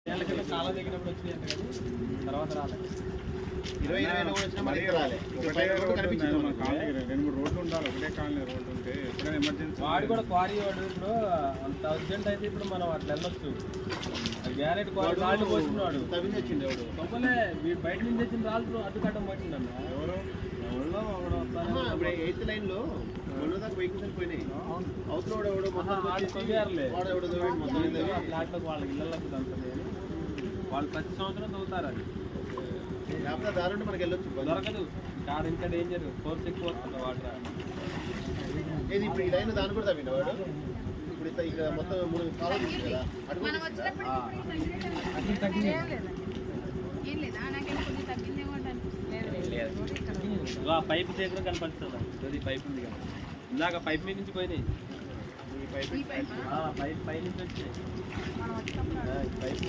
చాలా దిగినప్పుడు వచ్చినాయంట కానీ తర్వాత రాలేదు. 20 వచ్చినా మనకి రాలే. రెండు మూడు రోడ్లు ఉండాలి, ఒకటే కాలనీ రోడ్డు ఉంటే ఎప్పుడైనా ఎమర్జెన్సీ. వాడు కూడా క్వారీ వాడు ఇప్పుడు అంత అర్జెంట్ అయితే ఇప్పుడు మనం అట్లా వెళ్ళొచ్చు. గ్యారెట్ క్వారీ రాళ్ళు పోతున్నాడు తవ్వింది వచ్చింది ఎవడు తప్పలే బయట నుంచి వచ్చిన రాళ్ళు అడ్డుకట్టం పట్టిందన్న ఎవరు ఎవరో ఇప్పుడు 8th లైన్ లో రెండు దాకా వెహికల్స్ వెళ్ళిపోయినాయి. అవతల ఎవడో ఫ్లాట్లకు వాళ్ళకి ఇళ్ళకి దంతలే అని వాళ్ళు ప్రతి సంవత్సరం చదువుతారు. అది దారుంటే మనకి వెళ్ళొచ్చు, దొరకదు. కాదు ఇంకా డేంజర్, ఫోర్స్ ఎక్కువ వస్తుంది వాటర్. ఏది ఇప్పుడు ఈ లైన్ దాని కూడా తవ్విండు వాడు. ఇప్పుడు ఇక మొత్తం 3 కాలం కదా పైప్ దగ్గర కనపడుతుంది. అది పైప్ ఉంది కదా, ఇందాక పైప్ మీద నుంచి పోయినాయి. పైప్ పై నుంచి వచ్చాయి. పైప్